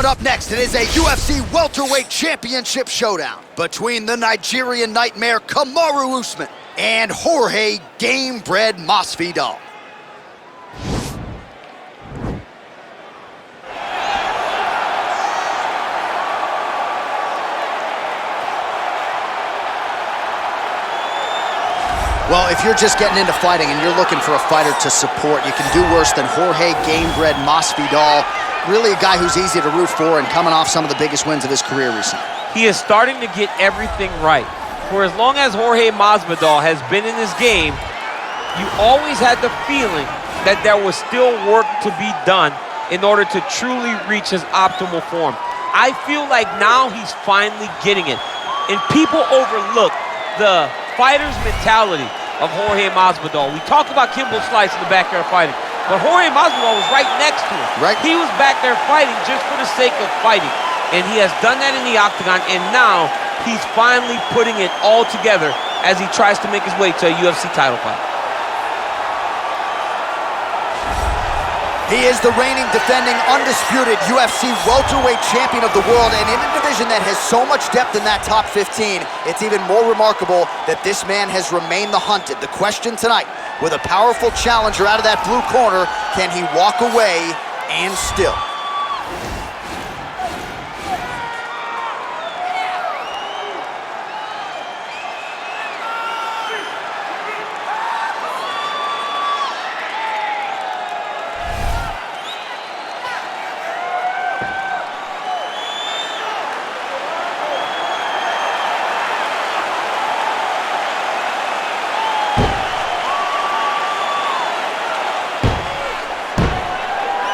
Coming up next, it is a UFC Welterweight Championship showdown between the Nigerian Nightmare Kamaru Usman and Jorge Gamebred Masvidal. Well, if you're just getting into fighting and you're looking for a fighter to support, you can do worse than Jorge Gamebred Masvidal. Really a guy who's easy to root for and coming off some of the biggest wins of his career recently. He is starting to get everything right. For as long as Jorge Masvidal has been in this game, you always had the feeling that there was still work to be done in order to truly reach his optimal form. I feel like now he's finally getting it. And people overlook the fighter's mentality of Jorge Masvidal. We talk about Kimbo Slice in the backyard fighting, but Jorge Masvidal was right next to him. Right. He was back there fighting just for the sake of fighting, and he has done that in the octagon, and now he's finally putting it all together as he tries to make his way to a UFC title fight. He is the reigning, defending, undisputed UFC welterweight champion of the world, and in a division that has so much depth in that top 15, it's even more remarkable that this man has remained the hunted. The question tonight, with a powerful challenger out of that blue corner, can he walk away and still?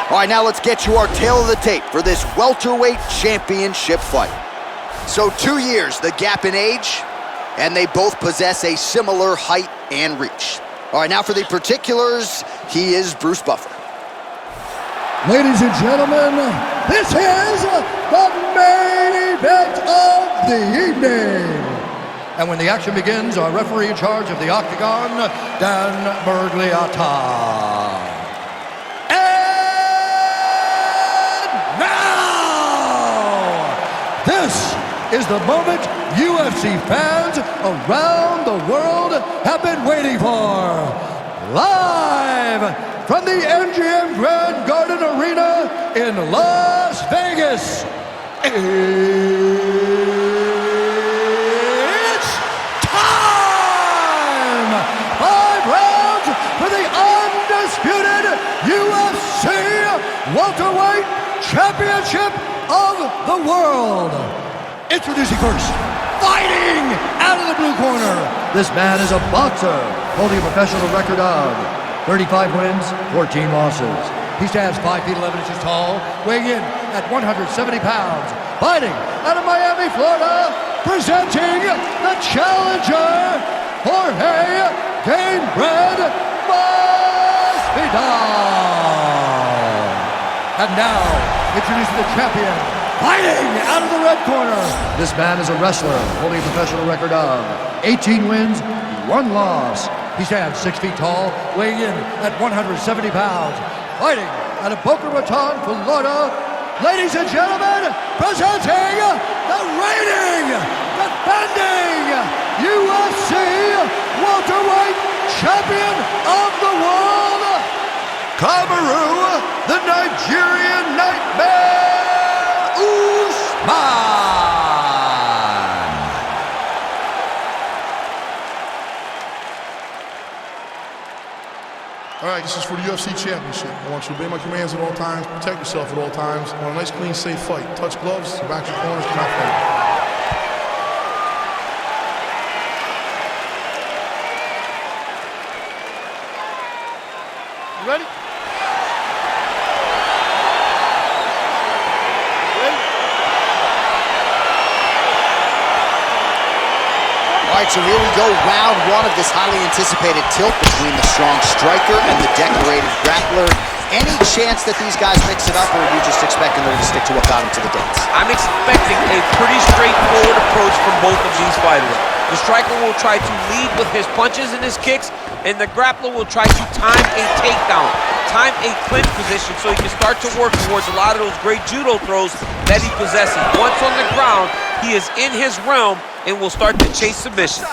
All right, now let's get you our tale of the tape for this welterweight championship fight. So 2 years, the gap in age, and they both possess a similar height and reach. All right, now for the particulars, he is Bruce Buffer. Ladies and gentlemen, this is the main event of the evening. And when the action begins, our referee in charge of the octagon, Dan Bergliata. This is the moment UFC fans around the world have been waiting for. Live from the MGM Grand Garden Arena in Las Vegas, it's time! 5 rounds for the undisputed UFC Welterweight Championship of the world. Introducing first, fighting out of the blue corner. This man is a boxer holding a professional record of 35 wins, 14 losses. He stands 5 feet 11 inches tall, weighing in at 170 pounds. Fighting out of Miami, Florida, presenting the challenger, Jorge Gamebred Masvidal. And now, introducing the champion, fighting out of the red corner. This man is a wrestler holding a professional record of 18 wins, 1 loss. He stands 6 feet tall, weighing in at 170 pounds. Fighting out of Boca Raton, Florida. Ladies and gentlemen, presenting the reigning, defending UFC welterweight champion of the world, Kamaru, the Nigerian Nightmare, Usman. All right, this is for the UFC Championship. I want you to obey my commands at all times, protect yourself at all times. I want a nice, clean, safe fight. Touch gloves, back your corners, come out fighting. You ready? All right, so here we go, round 1 of this highly anticipated tilt between the strong striker and the decorated grappler. Any chance that these guys mix it up, or are you just expecting them to stick to what got them to the dance? I'm expecting a pretty straightforward approach from both of these fighters. The striker will try to lead with his punches and his kicks, and the grappler will try to time a takedown, time a clinch position so he can start to work towards a lot of those great judo throws that he possesses. Once on the ground, he is in his realm and will start to chase submissions.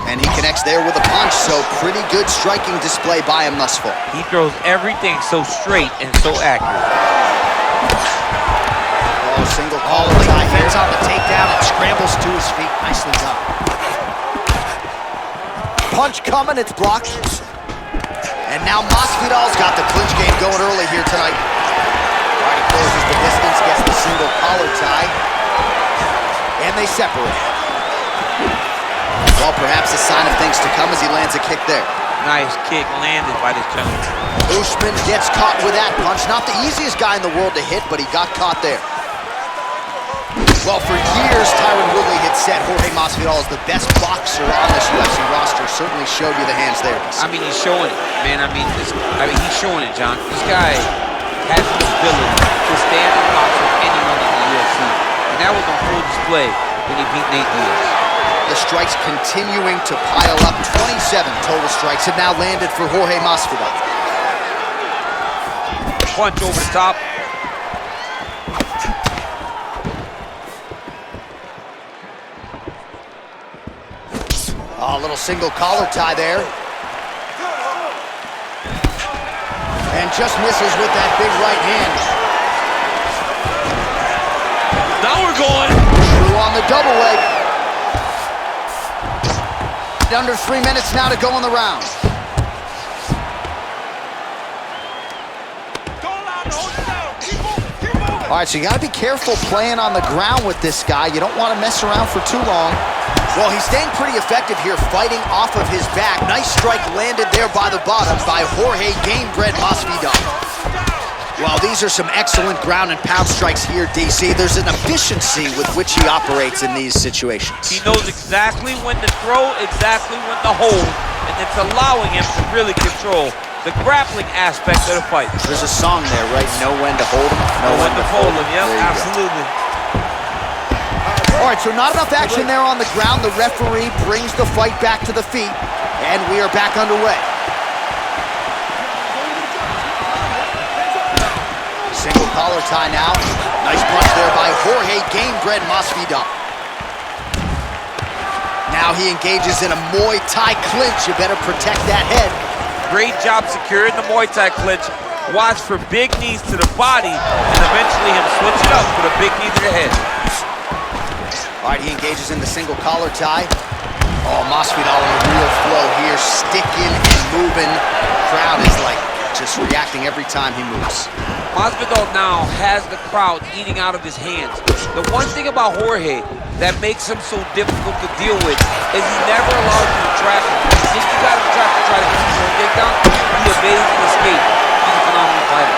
And he connects there with a punch, so pretty good striking display by him thus far. He throws everything so straight and so accurate. Oh, single collar tie, hands on the takedown and scrambles to his feet. Nicely done. Punch coming, it's blocked. And now Masvidal's got the clinch game going early here tonight. All right, he closes the distance, gets the single collar tie. And they separate. Well, perhaps a sign of things to come as he lands a kick there. Nice kick landed by this gentleman. Usman gets caught with that punch. Not the easiest guy in the world to hit, but he got caught there. Well, for years, Tyron Woodley had said Jorge Masvidal is the best boxer on this UFC roster. Certainly showed you the hands there. I mean, he's showing it, man. I mean, he's showing it, John. This guy has the ability to stand and box with anyone in the UFC. And that was on full display when he beat Nate Diaz. The strikes continuing to pile up. 27 total strikes have now landed for Jorge Masvidal. Punch over the top. Oh, a little single collar tie there. And just misses with that big right hand. Now we're going. True on the double leg. Under 3 minutes now to go in the round. All right, so you got to be careful playing on the ground with this guy. You don't want to mess around for too long. Well, he's staying pretty effective here, fighting off of his back. Nice strike landed there by the bottom by Jorge Gamebred Masvidal. Well, these are some excellent ground and pound strikes here, DC. There's an efficiency with which he operates in these situations. He knows exactly when to throw, exactly when to hold, and it's allowing him to really control the grappling aspect of the fight. There's a song there, right? Know when to hold him, know when to fold him. Yep, absolutely. All right, so not enough action there on the ground. The referee brings the fight back to the feet, and we are back underway. Single collar tie now. Nice punch there by Jorge Gamebred Masvidal. Now he engages in a Muay Thai clinch. You better protect that head. Great job securing the Muay Thai clinch. Watch for big knees to the body, and eventually him switch it up with a big knee to the head. All right, he engages in the single collar tie. Oh, Masvidal in a real flow here, sticking and moving. The crowd is like just reacting every time he moves. Masvidal now has the crowd eating out of his hands. The one thing about Jorge that makes him so difficult to deal with is he never allows you to trap him. You think you got him trapped to try to get him takedown? He evades and escapes. He's a phenomenal fighter.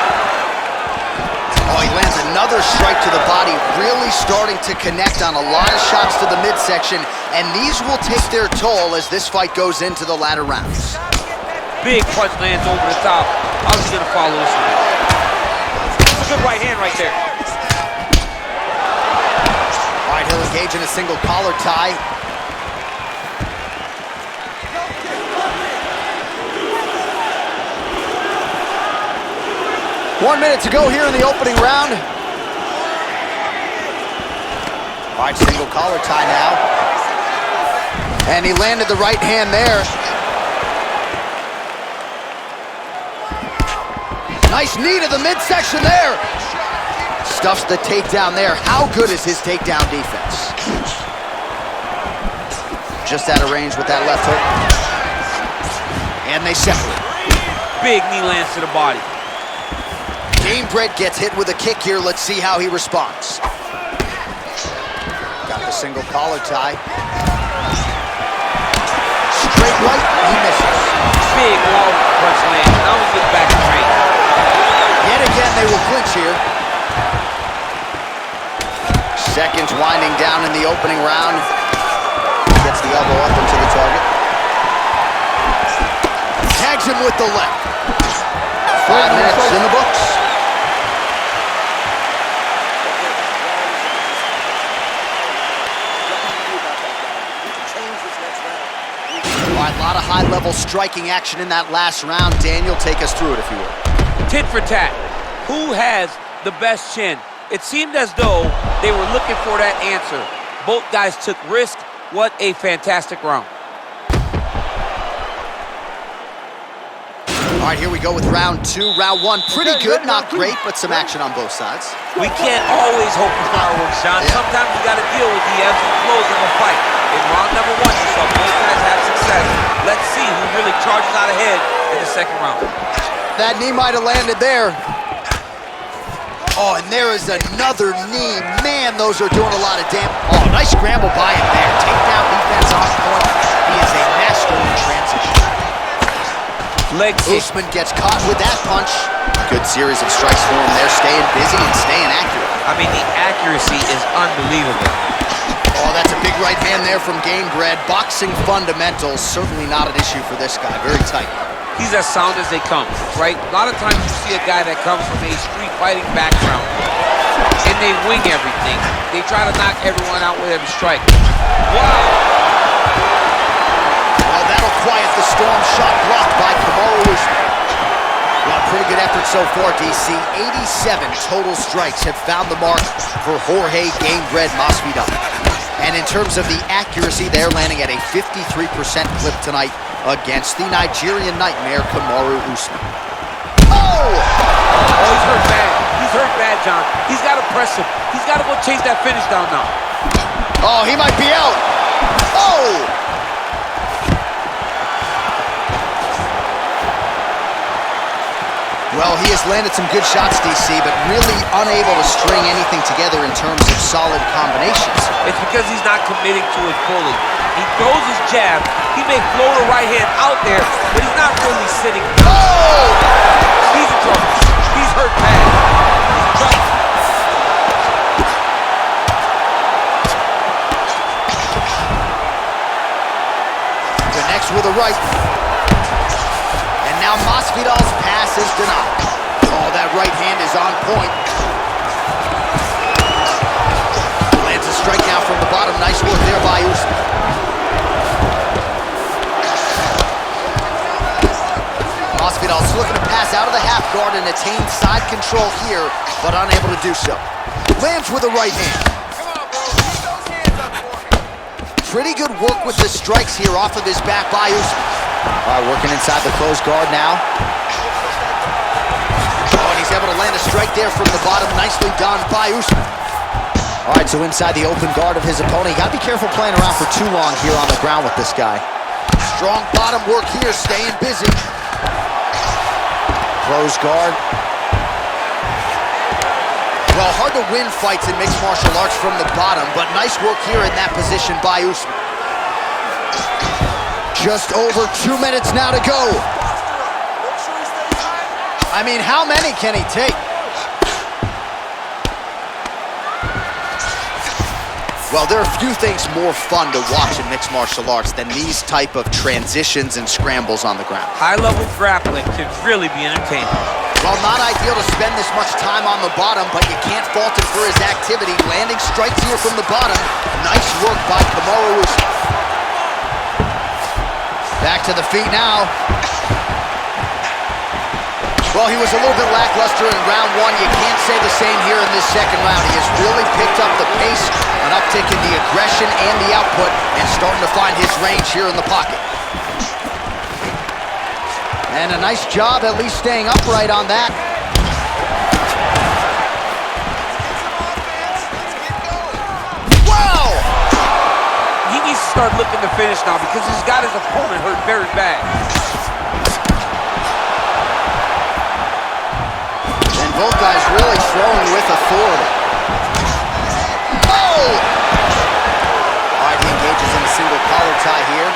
Oh, he lands another strike to the body, really starting to connect on a lot of shots to the midsection, and these will take their toll as this fight goes into the latter rounds. Big punch lands over the top. How's he gonna follow this one? Good right hand right there. All right, he'll engage in a single collar tie. One minute to go here in the opening round. All right, single collar tie now. And he landed the right hand there. Nice knee to the midsection there. Stuffs the takedown there. How good is his takedown defense? Just out of range with that left hook. And they separate. Big knee lands to the body. Gamebred gets hit with a kick here. Let's see how he responds. Got the single collar tie. Straight right, he misses. Big long punch land. Now we get back to range. Yet again, they will clinch here. Seconds winding down in the opening round. Gets the elbow up into the target. Tags him with the left. 5 minutes in the books. right, a lot of high-level striking action in that last round. Daniel, take us through it, if you will. Tit for tat. Who has the best chin? It seemed as though they were looking for that answer. Both guys took risk. What a fantastic round. All right, here we go with round two. Round one, pretty good, not great, but some action on both sides. We can't always hope for fireworks, John. Yeah. Sometimes you got to deal with the ebbs and flows of a fight. In round number one, you saw both guys have success. Let's see who really charges out ahead in the second round. That knee might have landed there. Oh, and there is another knee. Man, those are doing a lot of damage. Oh, nice scramble by him there. Takedown defense on point. He is a master in transition. Leg kick. Usman gets caught with that punch. Good series of strikes for him there, staying busy and staying accurate. I mean, the accuracy is unbelievable. Oh, that's a big right hand there from Gamebred. Boxing fundamentals, certainly not an issue for this guy. Very tight. He's as sound as they come, right? A lot of times you see a guy that comes from a street fighting background and they wing everything. They try to knock everyone out with every strike. Wow! Well, that'll quiet the storm. Shot blocked by Kamaru. Well, pretty good effort so far, DC. 87 total strikes have found the mark for Jorge Gamebred Masvidal. And in terms of the accuracy, they're landing at a 53% clip tonight against the Nigerian nightmare, Kamaru Usman. Oh! Oh, he's hurt bad. He's hurt bad, John. He's got to press him. He's got to go chase that finish down now. Oh, he might be out. Oh! Well, he has landed some good shots, DC, but really unable to string anything together in terms of solid combinations. It's because he's not committing to it fully. He throws his jab. He may float a right hand out there, but he's not really sitting. Oh! He's in trouble. He's hurt bad. He's dropped. Connects with a right. And now Masvidal's pass is denied. Oh, that right hand is on point. Lands a strike now from the bottom. Nice work there by Usman. Masvidal's looking to pass out of the half guard and attain side control here, but unable to do so. Lands with a right hand. Pretty good work with the strikes here off of his back by Usman. All right, working inside the closed guard now. Oh, and he's able to land a strike there from the bottom. Nicely done by Usman. All right, so inside the open guard of his opponent. You got to be careful playing around for too long here on the ground with this guy. Strong bottom work here, staying busy. Closed guard. Well, hard to win fights in mixed martial arts from the bottom, but nice work here in that position by Usman. Just over 2 minutes now to go. I mean, how many can he take? Well, there are few things more fun to watch in mixed martial arts than these type of transitions and scrambles on the ground. High-level grappling can really be entertaining. Well, not ideal to spend this much time on the bottom, but you can't fault him for his activity. Landing strikes here from the bottom. Nice work by Kamaru Usman. Back to the feet now. Well, he was a little bit lackluster in round one. You can't say the same here in this second round. He has really picked up the pace, an uptick in the aggression and the output, and starting to find his range here in the pocket. And a nice job at least staying upright on that. Wow! He needs to start looking to finish now because he's got his opponent hurt very bad. And both guys really throwing with authority. Oh! All right, he engages in a single collar tie here.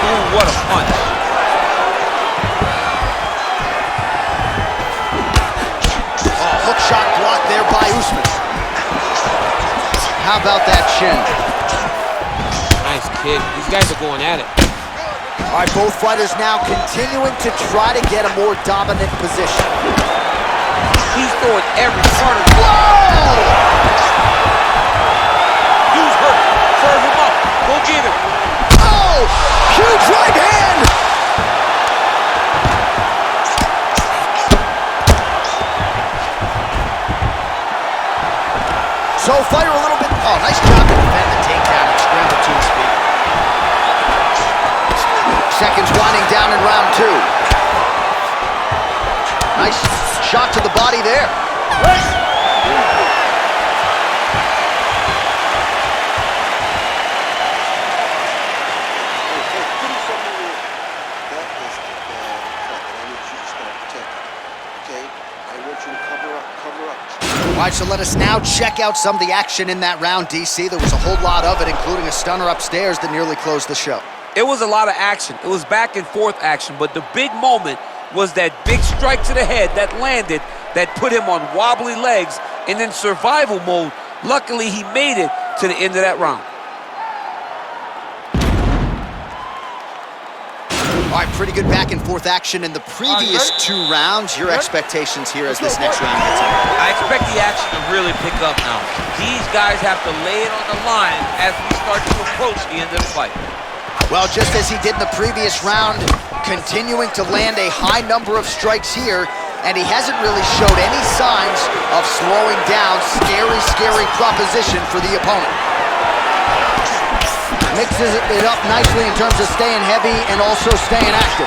Ooh, what a punch. Oh, hook shot blocked there by Usman. How about that chin? Nice kick. These guys are going at it. All right, both fighters now continuing to try to get a more dominant position. He's throwing every part of it. Whoa! Dude's hurt. Serve him up. Go get him. Oh! Huge right hand! So fighter a little bit. Oh, nice job to defend the takedown and scramble to his feet. Seconds winding down in round 2. Nice shot to the body there. All right, so let us now check out some of the action in that round, DC. There was a whole lot of it, including a stunner upstairs that nearly closed the show. It was a lot of action. It was back and forth action, but the big moment was that big strike to the head that landed, that put him on wobbly legs and in survival mode. Luckily, he made it to the end of that round. All right, pretty good back and forth action in the previous 2 rounds. Your expectations here as this next round gets on? I expect the action to really pick up now. These guys have to lay it on the line as we start to approach the end of the fight. Well, just as he did in the previous round, continuing to land a high number of strikes here, and he hasn't really showed any signs of slowing down. Scary, scary proposition for the opponent. Mixes it up nicely in terms of staying heavy and also staying active.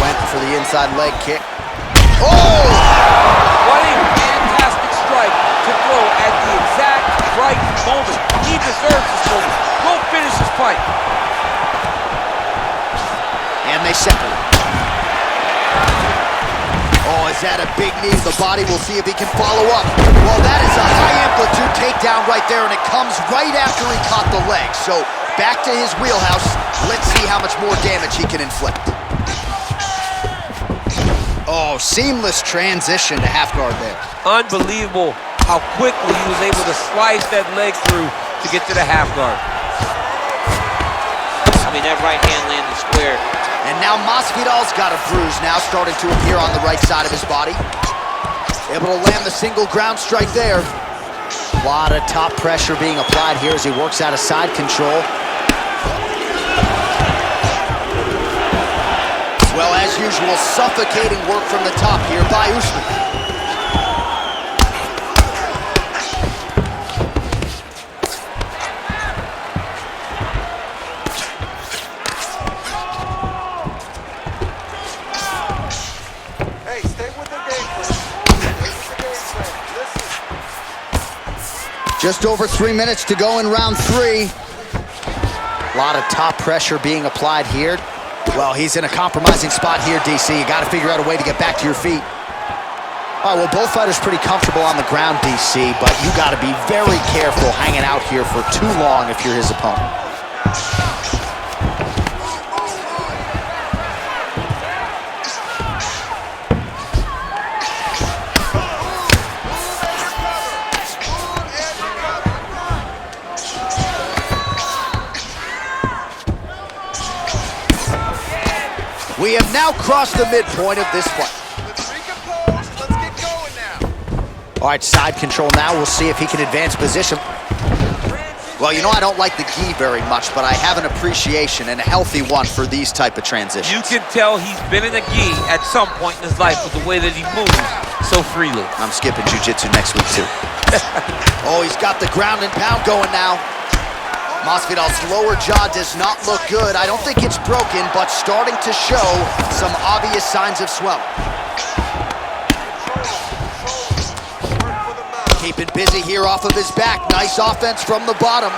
Went for the inside leg kick. Oh! What a fantastic strike to throw at the exact right moment. He deserves this moment. Go finish his fight. And they separate. Oh, is that a big knee to the body? We'll see if he can follow up. Well, that is a high-amplitude takedown right there, and it comes right after he caught the leg. So, back to his wheelhouse. Let's see how much more damage he can inflict. Oh, seamless transition to half guard there. Unbelievable how quickly he was able to slice that leg through to get to the half guard. I mean, that right hand landed square. And now Masvidal's got a bruise now starting to appear on the right side of his body. Able to land the single ground strike there. A lot of top pressure being applied here as he works out of side control. Well, as usual, suffocating work from the top here by Usman. Just over 3 minutes to go in round 3. A lot of top pressure being applied here. Well, he's in a compromising spot here, DC. You got to figure out a way to get back to your feet. All right, well, both fighters pretty comfortable on the ground, DC, but you got to be very careful hanging out here for too long if you're his opponent. We have now crossed the midpoint of this fight. Let's recompose. Let's get going now. All right, side control now. We'll see if he can advance position. Well, you know I don't like the gi very much, but I have an appreciation and a healthy one for these type of transitions. You can tell he's been in a gi at some point in his life with the way that he moves so freely. I'm skipping jiu-jitsu next week, too. Oh, he's got the ground and pound going now. Masvidal's lower jaw does not look good. I don't think it's broken, but starting to show some obvious signs of swelling. Keeping busy here off of his back. Nice offense from the bottom.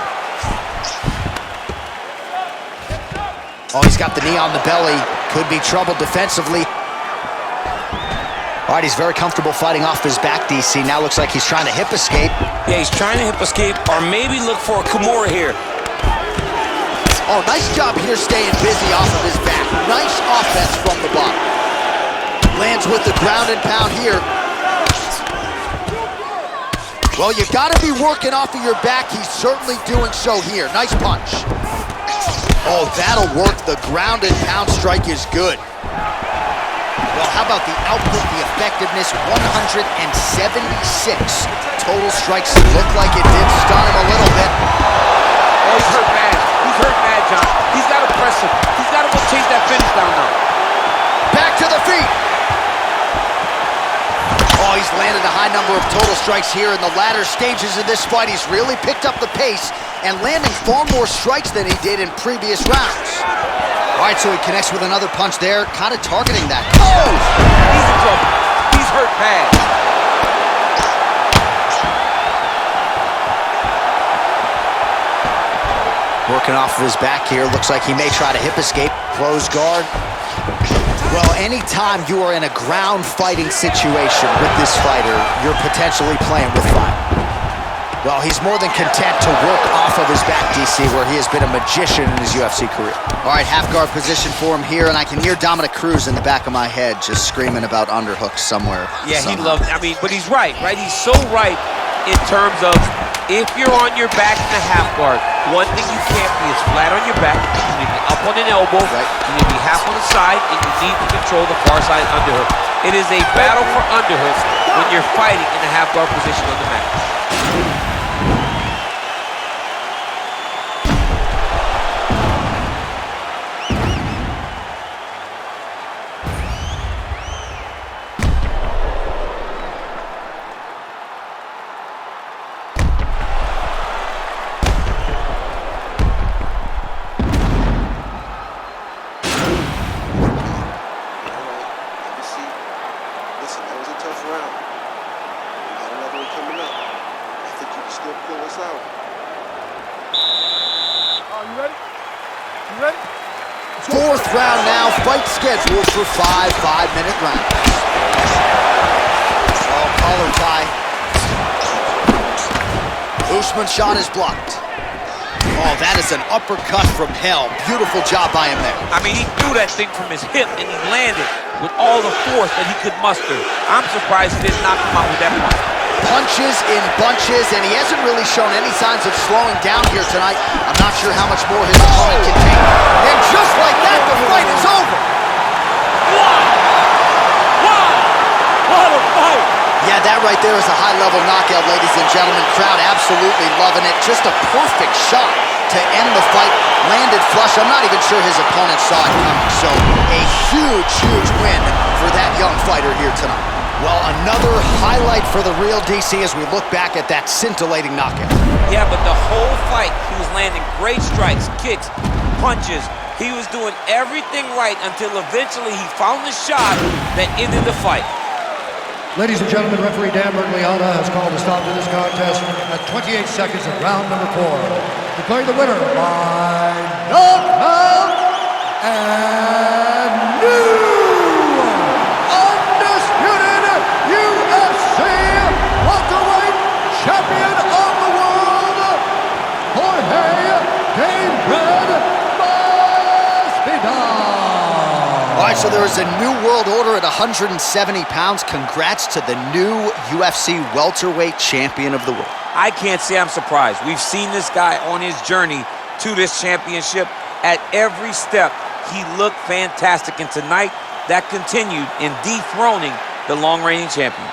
Oh, he's got the knee on the belly. Could be trouble defensively. All right, he's very comfortable fighting off his back, DC. Now looks like he's trying to hip escape. Yeah, he's trying to hip escape or maybe look for a Kamaru here. Oh, nice job here staying busy off of his back. Nice offense from the bottom. Lands with the ground and pound here. Well, you gotta be working off of your back. He's certainly doing so here. Nice punch. Oh, that'll work. The ground and pound strike is good. Well, how about the output, the effectiveness? 176 total strikes. Looked like it did stun him a little bit. Oh, he's hurt bad. He's hurt bad, John. He's got to press him. He's got to go chase that finish down now. Back to the feet. Oh, he's landed a high number of total strikes here in the latter stages of this fight. He's really picked up the pace and landing far more strikes than he did in previous rounds. All right, so he connects with another punch there, kind of targeting that. Oh! He's in trouble. He's hurt bad. Working off of his back here. Looks like he may try to hip escape. Close guard. Well, anytime you are in a ground fighting situation with this fighter, you're potentially playing with fire. Well, he's more than content to work off of his back, DC, where he has been a magician in his UFC career. All right, half guard position for him here, and I can hear Dominic Cruz in the back of my head just screaming about underhooks somewhere. Yeah, somehow. he loves, I mean, but he's right? He's so right in terms of if you're on your back in the half guard, one thing you can't be is flat on your back. You need to be up on an elbow. Right. You need to be half on the side, and you need to control the far side underhook. It is a battle for underhooks when you're fighting in the half guard position on the mat. Fourth round now, fight scheduled for 5 5-minute rounds. Oh, collar tie. Usman's shot is blocked. Oh, that is an uppercut from hell. Beautiful job by him there. I mean, he threw that thing from his hip and he landed with all the force that he could muster. I'm surprised he didn't knock him out with that punch. Punches in bunches, and he hasn't really shown any signs of slowing down here tonight. I'm not sure how much more his opponent can take. And just like that, the fight is over. Wow! Wow! What a fight! Yeah, that right there is a high-level knockout, ladies and gentlemen. Crowd absolutely loving it. Just a perfect shot to end the fight. Landed flush. I'm not even sure his opponent saw it coming. So a huge, huge win for that young fighter here tonight. Well, another highlight for the real DC as we look back at that scintillating knockout. Yeah, but the whole fight, he was landing great strikes, kicks, punches. He was doing everything right until eventually he found the shot that ended the fight. Ladies and gentlemen, referee Dan Bergliana has called a stop to this contest at 28 seconds of round number 4. Declaring the winner by knockout and new undisputed UFC welterweight champion of the world, Jorge Masvidal. All right, so there is a new world order at 170 pounds. Congrats to the new UFC welterweight champion of the world. I can't say I'm surprised. We've seen this guy on his journey to this championship. At every step, he looked fantastic. And tonight, that continued in dethroning the long-reigning champion.